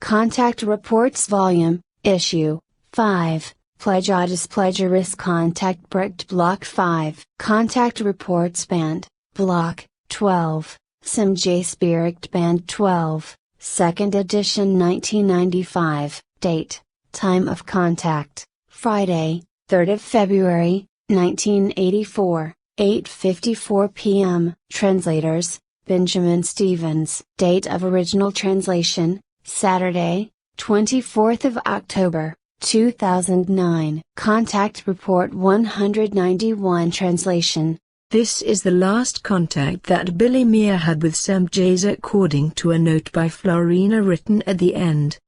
Contact Reports Volume, Issue 5, Plejadisch-Plejarische Kontaktbericht Block 5. Contact Reports Band, Block 12, Semjase-Bericht Band 12, 2nd edition 1995, date, time of contact, Friday, 3rd of February, 1984, 8:54 p.m. Translators, Benjamin Stevens. Date of original translation, Saturday, 24th of October, 2009. Contact Report 191 Translation. This is the last contact that Billy Meier had with Semjase according to a note by Florena written at the end.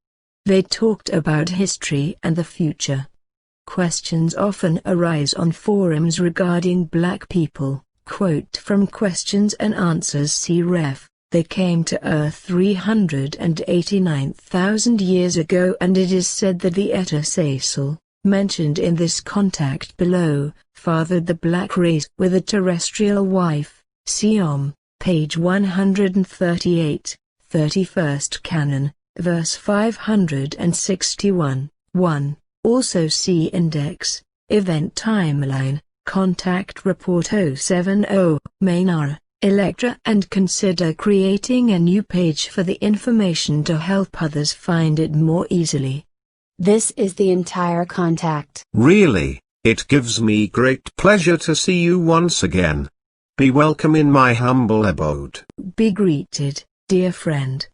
They talked about history and the future. Questions often arise on forums regarding black people. Quote from Questions and Answers, see ref. They came to Earth 389,000 years ago, and it is said that the ET Asasel, mentioned in this contact below, fathered the black race with a terrestrial wife. See page 138, 31st Canon, verse 561, 1. Also see Index, Event Timeline, Contact Report 070, Menara, Elektra, and consider creating a new page for the information to help others find it more easily. This is the entire contact. Really, it gives me great pleasure to see you once again. Be welcome in my humble abode. Be greeted, dear friend.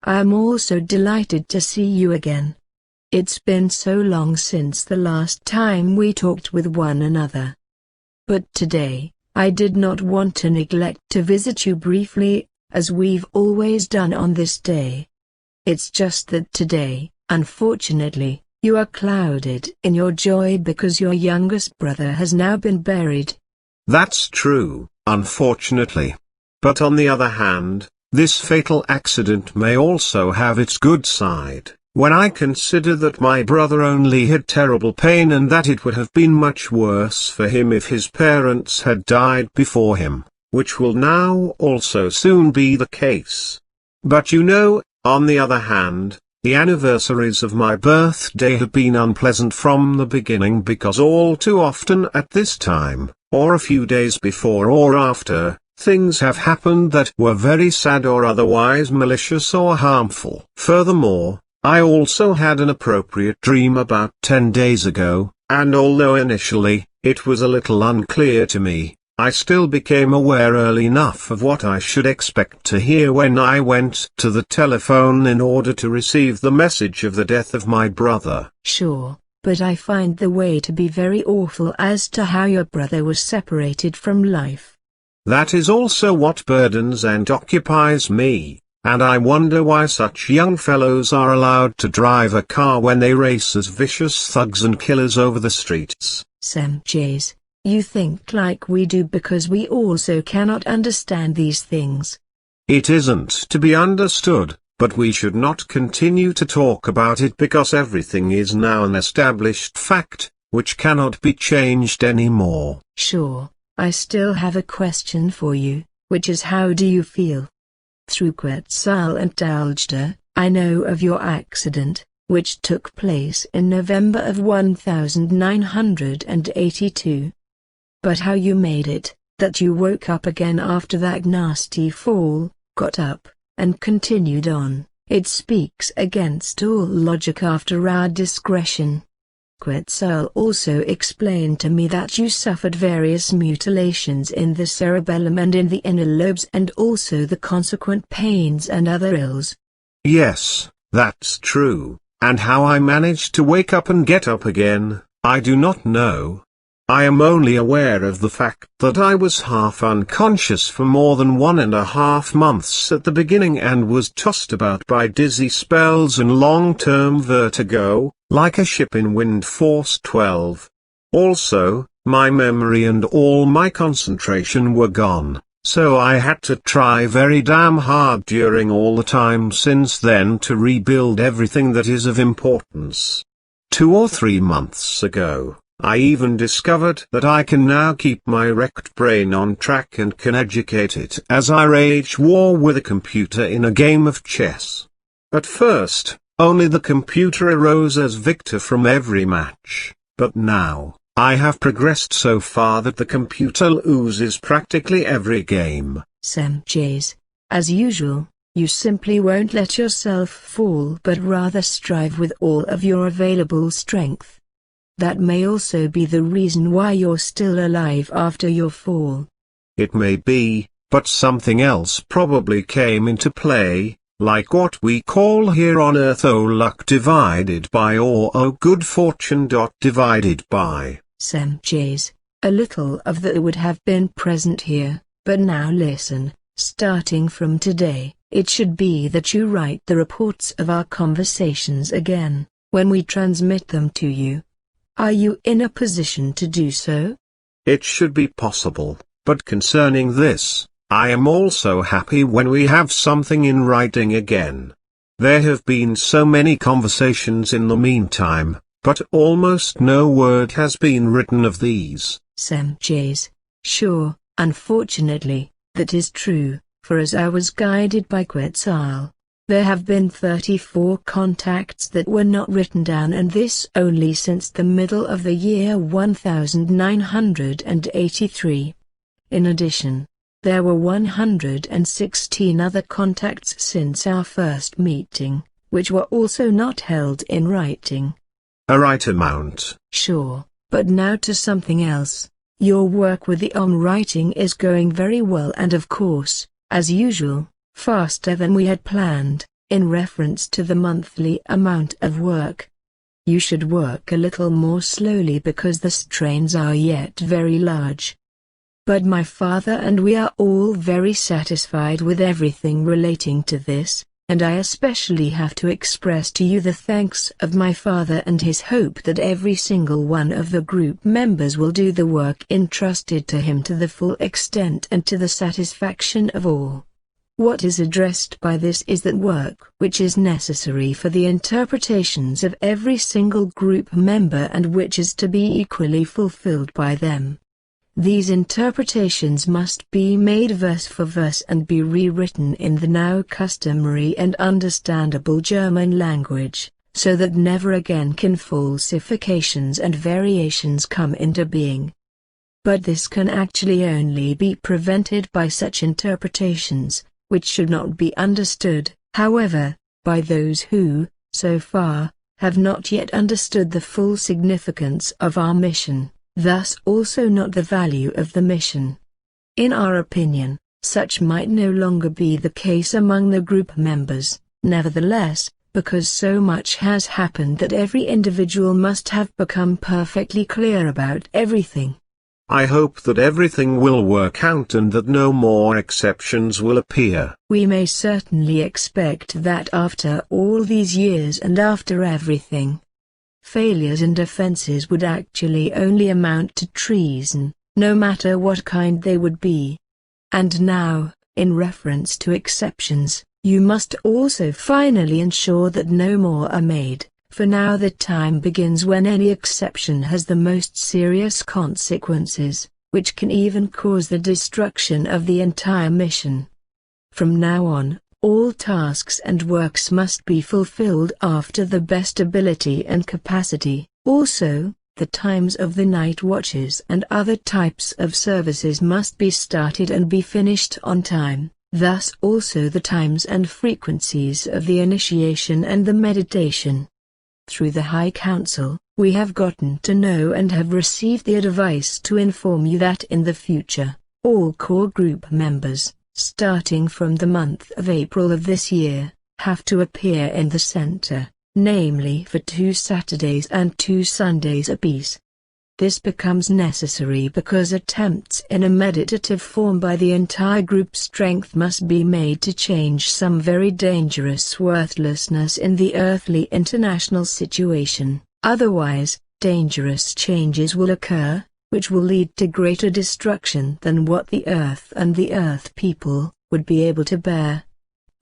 I am also delighted to see you again. It's been so long since the last time we talked with one another. But today, I did not want to neglect to visit you briefly, as we've always done on this day. It's just that today, unfortunately, you are clouded in your joy because your youngest brother has now been buried. That's true, unfortunately. But on the other hand, this fatal accident may also have its good side. When I consider that my brother only had terrible pain and that it would have been much worse for him if his parents had died before him, which will now also soon be the case. But you know, on the other hand, the anniversaries of my birthday have been unpleasant from the beginning because all too often at this time, or a few days before or after, things have happened that were very sad or otherwise malicious or harmful. Furthermore, I also had an appropriate dream about 10 days ago, and although initially, it was a little unclear to me, I still became aware early enough of what I should expect to hear when I went to the telephone in order to receive the message of the death of my brother. Sure, but I find the way to be very awful as to how your brother was separated from life. That is also what burdens and occupies me. And I wonder why such young fellows are allowed to drive a car when they race as vicious thugs and killers over the streets. Semjase, you think like we do because we also cannot understand these things. It isn't to be understood, but we should not continue to talk about it because everything is now an established fact, which cannot be changed anymore. Sure, I still have a question for you, which is how do you feel? Through Quetzal and Algeda, I know of your accident, which took place in November of 1982. But how you made it, that you woke up again after that nasty fall, got up, and continued on, it speaks against all logic after our discretion. Quetzal also explained to me that you suffered various mutilations in the cerebellum and in the inner lobes and also the consequent pains and other ills. Yes, that's true, and how I managed to wake up and get up again, I do not know. I am only aware of the fact that I was half unconscious for more than 1.5 months at the beginning and was tossed about by dizzy spells and long-term vertigo, like a ship in wind force 12. Also, my memory and all my concentration were gone, so I had to try very damn hard during all the time since then to rebuild everything that is of importance. 2 or 3 months ago, I even discovered that I can now keep my wrecked brain on track and can educate it as I wage war with a computer in a game of chess. At first, only the computer arose as victor from every match, but now, I have progressed so far that the computer loses practically every game. Semjase, as usual, you simply won't let yourself fall but rather strive with all of your available strength. That may also be the reason why you're still alive after your fall. It may be, but something else probably came into play, like what we call here on Earth luck divided by or good fortune divided by. Semjase, a little of that would have been present here, but now listen, starting from today, it should be that you write the reports of our conversations again, when we transmit them to you. Are you in a position to do so? It should be possible, but concerning this, I am also happy when we have something in writing again. There have been so many conversations in the meantime, but almost no word has been written of these. Semjase, sure, unfortunately, that is true, for as I was guided by Quetzal, there have been 34 contacts that were not written down, and this only since the middle of the year 1983. In addition, there were 116 other contacts since our first meeting, which were also not held in writing. A right amount. Sure, but now to something else. Your work with the writing is going very well and of course, as usual, faster than we had planned, in reference to the monthly amount of work. You should work a little more slowly because the strains are yet very large. But my father and we are all very satisfied with everything relating to this, and I especially have to express to you the thanks of my father and his hope that every single one of the group members will do the work entrusted to him to the full extent and to the satisfaction of all. What is addressed by this is that work which is necessary for the interpretations of every single group member and which is to be equally fulfilled by them. These interpretations must be made verse for verse and be rewritten in the now customary and understandable German language, so that never again can falsifications and variations come into being. But this can actually only be prevented by such interpretations, which should not be understood, however, by those who, so far, have not yet understood the full significance of our mission, thus also not the value of the mission. In our opinion, such might no longer be the case among the group members, nevertheless, because so much has happened that every individual must have become perfectly clear about everything. I hope that everything will work out and that no more exceptions will appear. We may certainly expect that after all these years and after everything. Failures and offenses would actually only amount to treason, no matter what kind they would be. And now, in reference to exceptions, you must also finally ensure that no more are made. For now the time begins when any exception has the most serious consequences, which can even cause the destruction of the entire mission. From now on, all tasks and works must be fulfilled after the best ability and capacity. Also, the times of the night watches and other types of services must be started and be finished on time, thus also the times and frequencies of the initiation and the meditation. Through the High Council, we have gotten to know and have received the advice to inform you that in the future, all core group members, starting from the month of April of this year, have to appear in the center, namely for 2 Saturdays and 2 Sundays apiece. This becomes necessary because attempts in a meditative form by the entire group's strength must be made to change some very dangerous worthlessness in the earthly international situation, otherwise, dangerous changes will occur, which will lead to greater destruction than what the Earth and the Earth people would be able to bear.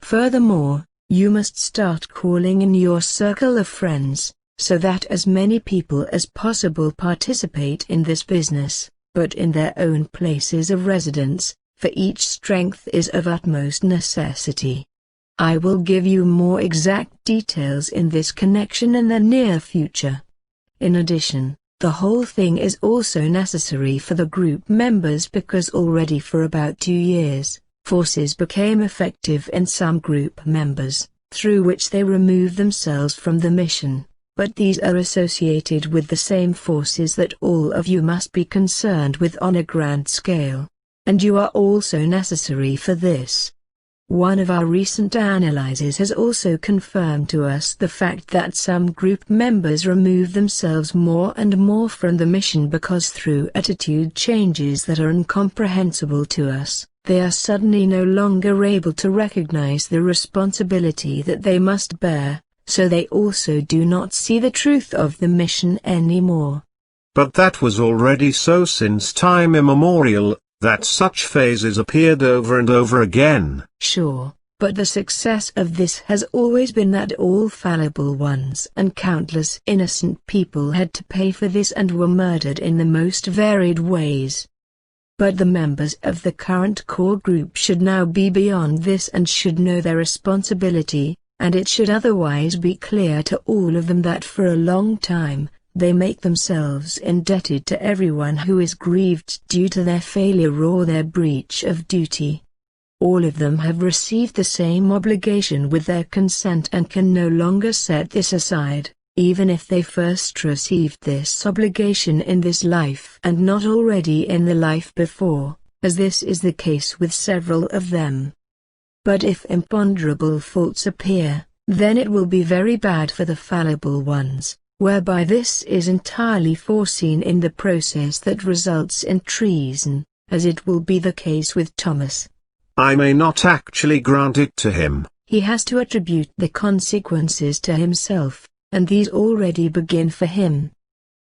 Furthermore, you must start calling in your circle of friends, so that as many people as possible participate in this business, but in their own places of residence, for each strength is of utmost necessity. I will give you more exact details in this connection in the near future. In addition, the whole thing is also necessary for the group members because already for about 2 years, forces became effective in some group members, through which they remove themselves from the mission, but these are associated with the same forces that all of you must be concerned with on a grand scale. And you are also necessary for this. One of our recent analyses has also confirmed to us the fact that some group members remove themselves more and more from the mission because through attitude changes that are incomprehensible to us, they are suddenly no longer able to recognize the responsibility that they must bear, so they also do not see the truth of the mission anymore. But that was already so since time immemorial, that such phases appeared over and over again. Sure, but the success of this has always been that all fallible ones and countless innocent people had to pay for this and were murdered in the most varied ways. But the members of the current core group should now be beyond this and should know their responsibility, and it should otherwise be clear to all of them that for a long time, they make themselves indebted to everyone who is grieved due to their failure or their breach of duty. All of them have received the same obligation with their consent and can no longer set this aside, even if they first received this obligation in this life and not already in the life before, as this is the case with several of them. But if imponderable faults appear, then it will be very bad for the fallible ones, whereby this is entirely foreseen in the process that results in treason, as it will be the case with Thomas. I may not actually grant it to him. He has to attribute the consequences to himself, and these already begin for him.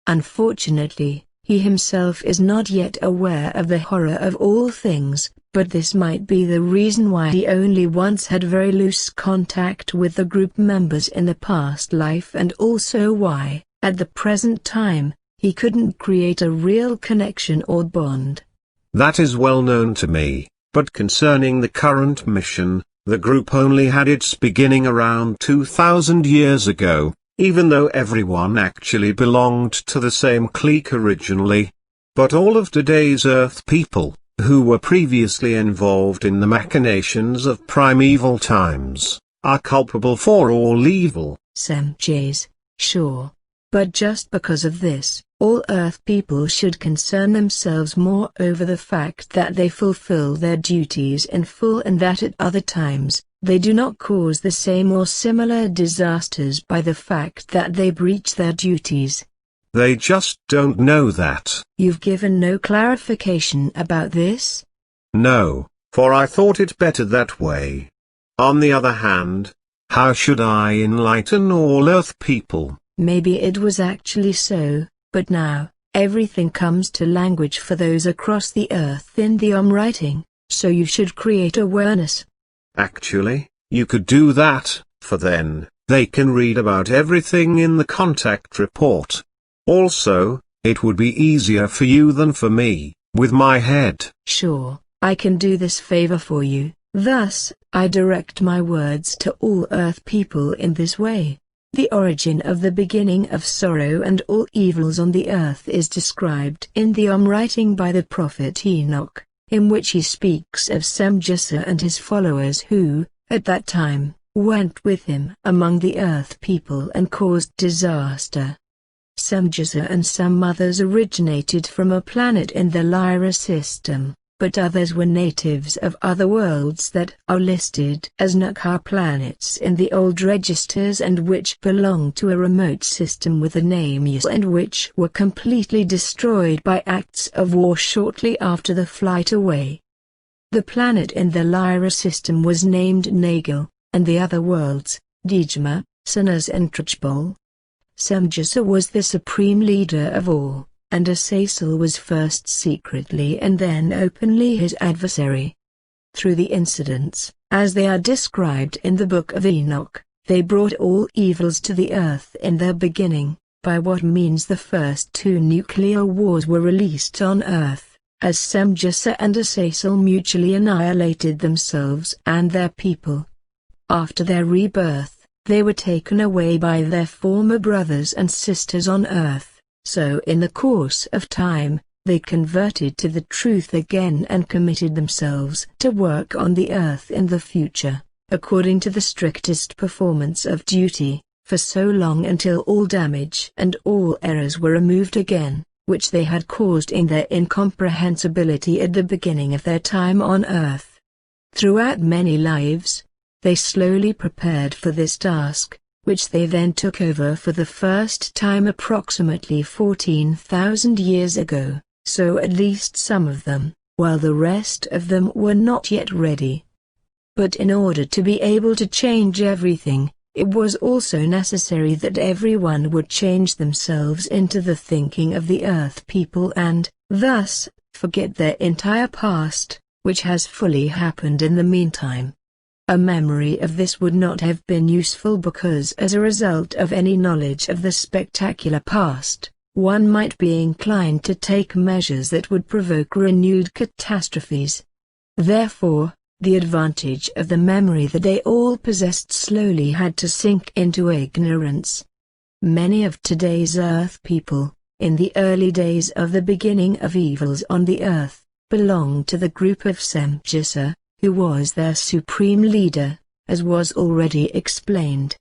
Unfortunately, he himself is not yet aware of the horror of all things, but this might be the reason why he only once had very loose contact with the group members in the past life and also why, at the present time, he couldn't create a real connection or bond. That is well known to me, but concerning the current mission, the group only had its beginning around 2000 years ago, even though everyone actually belonged to the same clique originally. But all of today's Earth people, who were previously involved in the machinations of primeval times, are culpable for all evil. Semjase, sure. But just because of this, all Earth people should concern themselves more over the fact that they fulfill their duties in full and that at other times, they do not cause the same or similar disasters by the fact that they breach their duties. They just don't know that. You've given no clarification about this? No, for I thought it better that way. On the other hand, how should I enlighten all Earth people? Maybe it was actually so, but now, everything comes to language for those across the Earth in the writing, so you should create awareness. Actually, you could do that, for then, they can read about everything in the contact report. Also, it would be easier for you than for me, with my head. Sure, I can do this favor for you. Thus, I direct my words to all Earth people in this way. The origin of the beginning of sorrow and all evils on the earth is described in the writing by the prophet Enoch, in which he speaks of Semjase and his followers who, at that time, went with him among the Earth people and caused disaster. Semjase and some others originated from a planet in the Lyra system, but others were natives of other worlds that are listed as Nakha planets in the old registers and which belong to a remote system with a name Yas and which were completely destroyed by acts of war shortly after the flight away. The planet in the Lyra system was named Nagel, and the other worlds, Dijma, Sinas and Trachbol. Semjase was the supreme leader of all, and Asasel was first secretly and then openly his adversary. Through the incidents, as they are described in the Book of Enoch, they brought all evils to the earth in their beginning, by what means the first 2 nuclear wars were released on earth, as Semjase and Asasel mutually annihilated themselves and their people. After their rebirth, they were taken away by their former brothers and sisters on Earth, so in the course of time, they converted to the truth again and committed themselves to work on the Earth in the future, according to the strictest performance of duty, for so long until all damage and all errors were removed again, which they had caused in their incomprehensibility at the beginning of their time on Earth. Throughout many lives, they slowly prepared for this task, which they then took over for the first time approximately 14,000 years ago, so at least some of them, while the rest of them were not yet ready. But in order to be able to change everything, it was also necessary that everyone would change themselves into the thinking of the Earth people and, thus, forget their entire past, which has fully happened in the meantime. A memory of this would not have been useful because as a result of any knowledge of the spectacular past, one might be inclined to take measures that would provoke renewed catastrophes. Therefore, the advantage of the memory that they all possessed slowly had to sink into ignorance. Many of today's Earth people, in the early days of the beginning of evils on the Earth, belonged to the group of Semjase, who was their supreme leader, as was already explained.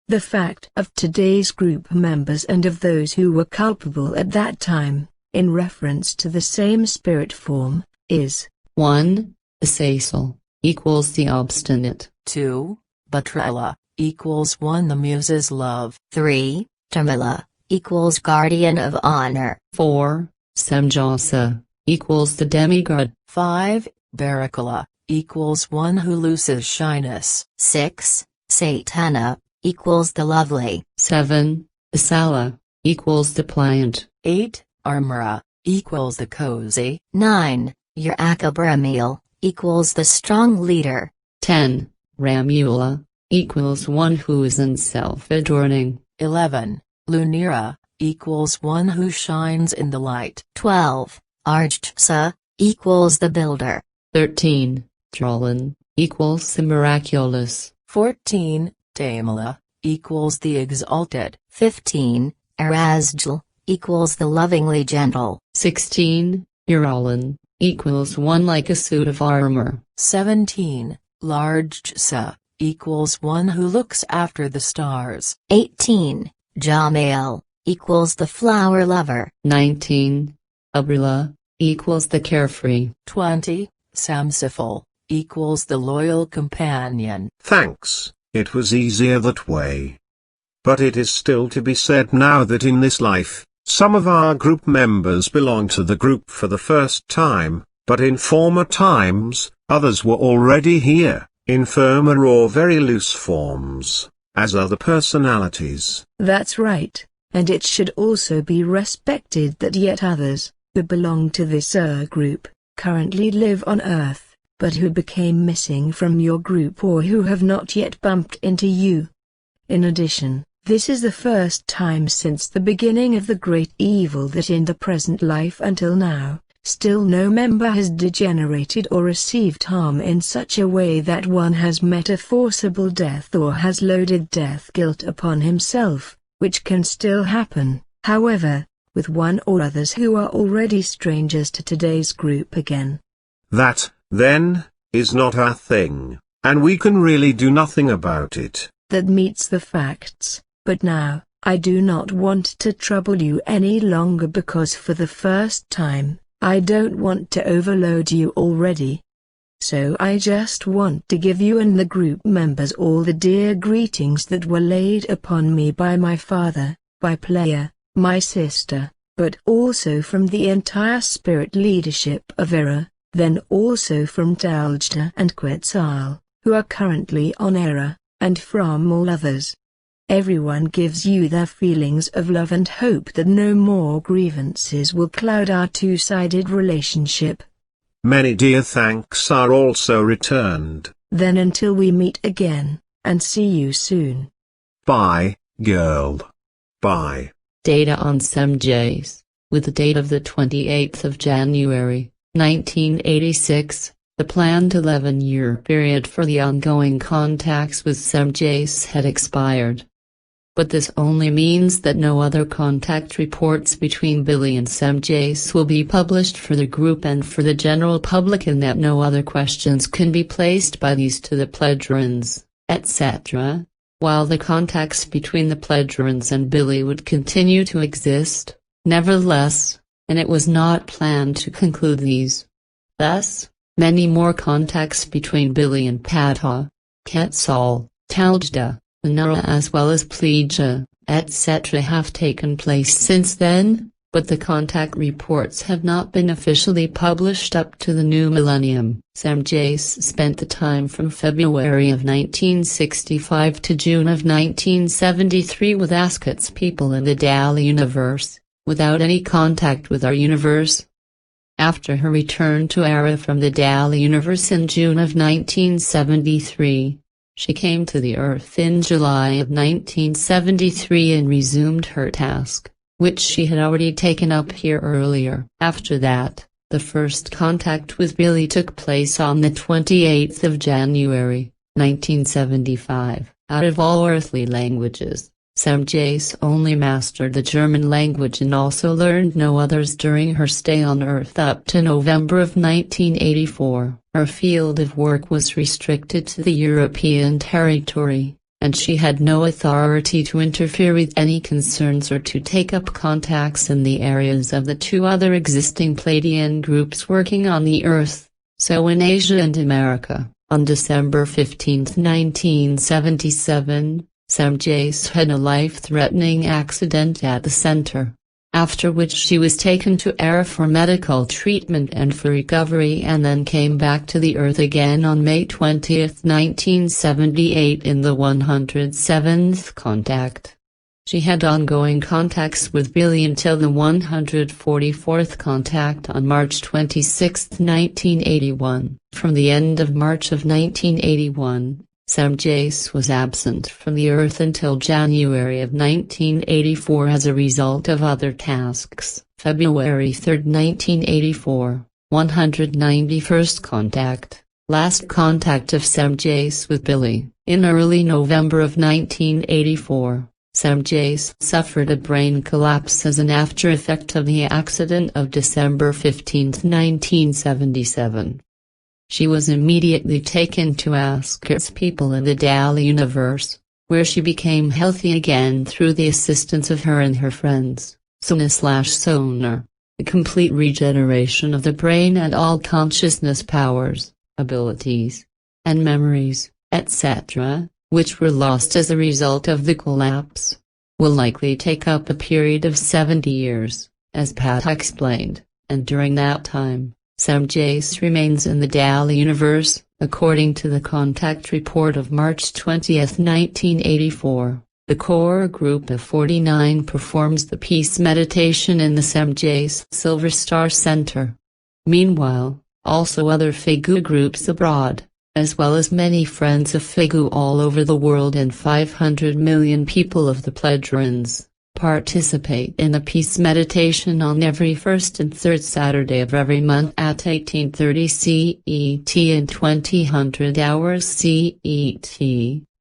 The fact of today's group members and of those who were culpable at that time, in reference to the same spirit form, is 1. Asasel equals the obstinate. 2. Betrayal equals 1 the muse's love. 3. Tamila equals guardian of honor. 4. Semjase equals the demigod. 5. Baracala equals 1 who loses shyness. 6. Satana equals the lovely. 7. Asala equals the pliant. 8. Armora equals the cozy. 9. Yakabramil equals the strong leader. 10. Ramula equals 1 who isn't self-adorning. 11. Lunira equals 1 who shines in the light. 12. Arjtsa equals the builder. 13. Trollin equals the miraculous. 14. Tamila equals the exalted. 15. Erasjal equals the lovingly gentle. 16. Uralin equals 1 like a suit of armor. 17. Largsa equals 1 who looks after the stars. 18. Jamael equals the flower lover. 19. Abrila equals the carefree. 20. Samsifal equals the loyal companion. Thanks, it was easier that way. But it is still to be said now that in this life, some of our group members belong to the group for the first time, but in former times, others were already here, in firmer or very loose forms, as other personalities. That's right, and it should also be respected that yet others, who belong to this group, currently live on Earth, but who became missing from your group or who have not yet bumped into you. In addition, this is the first time since the beginning of the great evil that in the present life until now, still no member has degenerated or received harm in such a way that one has met a forcible death or has loaded death guilt upon himself, which can still happen, however, with one or others who are already strangers to today's group again. That, then, is not our thing, and we can really do nothing about it. That meets the facts, but now, I do not want to trouble you any longer because for the first time, I don't want to overload you already. So I just want to give you and the group members all the dear greetings that were laid upon me by my father, by Pleja, my sister, but also from the entire spirit leadership of Era, then also from Taljta and Quetzal, who are currently on Era, and from all others. Everyone gives you their feelings of love and hope that no more grievances will cloud our two-sided relationship. Many dear thanks are also returned. Then until we meet again, and see you soon. Bye, girl. Bye. Data on Semjase, with the date of the 28th of January, 1986, The planned 11-year period for the ongoing contacts with Semjase had expired. But this only means that no other contact reports between Billy and Semjase will be published for the group and for the general public, and that no other questions can be placed by these to the Plejarins, etc., while the contacts between the Plejarins and Billy would continue to exist, nevertheless, and it was not planned to conclude these. Thus, many more contacts between Billy and Padha, Quetzal, Taljda, Menara as well as Pleja, etc. have taken place since then, but the contact reports have not been officially published up to the new millennium. Semjase spent the time from February of 1965 to June of 1973 with Askat's people in the Dali universe, without any contact with our universe. After her return to Ara from the Dali universe in June of 1973, she came to the Earth in July of 1973 and resumed her task, which she had already taken up here earlier. After that, the first contact with Billy took place on the 28th of January, 1975. Out of all earthly languages, Semjase only mastered the German language and also learned no others during her stay on Earth up to November of 1984. Her field of work was restricted to the European territory, and she had no authority to interfere with any concerns or to take up contacts in the areas of the two other existing Pleiadian groups working on the Earth, so in Asia and America. On December 15, 1977, Semjase had a life-threatening accident at the center, after which she was taken to Ara for medical treatment and for recovery, and then came back to the Earth again on May 20, 1978 in the 107th contact. She had ongoing contacts with Billy until the 144th contact on March 26, 1981. From the end of March of 1981, Semjase was absent from the Earth until January of 1984 as a result of other tasks. February 3, 1984, 191st contact, last contact of Semjase with Billy. In early November of 1984, Semjase suffered a brain collapse as an after-effect of the accident of December 15, 1977. She was immediately taken to Askat's people in the Dali universe, where she became healthy again through the assistance of her and her friends, Sona/Sonar, the complete regeneration of the brain and all consciousness powers, abilities, and memories, etc., which were lost as a result of the collapse, will likely take up a period of 70 years, as Pat explained, and during that time, Semjase remains in the Dali universe, according to the contact report of March 20, 1984. The core group of 49 performs the peace meditation in the Semjase Silver Star Center. Meanwhile, also other FIGU groups abroad, as well as many friends of FIGU all over the world and 500 million people of the Plejarins, participate in the peace meditation on every first and third Saturday of every month at 1830 CET and 2000 hours CET,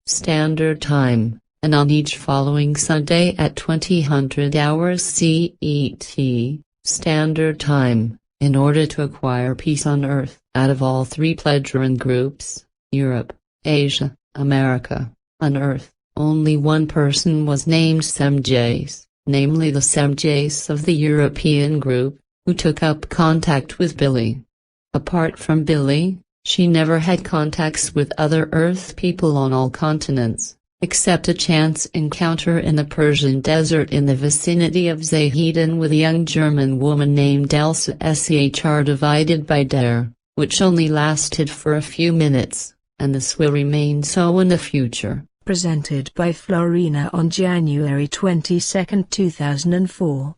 Standard Time, and on each following Sunday at 2000 hours CET, Standard Time, in order to acquire peace on Earth. Out of all three Plejarin groups, Europe, Asia, America, on Earth, only one person was named Semjase, namely the Semjase of the European group, who took up contact with Billy. Apart from Billy, she never had contacts with other Earth people on all continents, except a chance encounter in the Persian desert in the vicinity of Zahedin with a young German woman named Elsa Schr divided by Dare, which only lasted for a few minutes, and this will remain so in the future. Presented by Florena on January 22, 2004.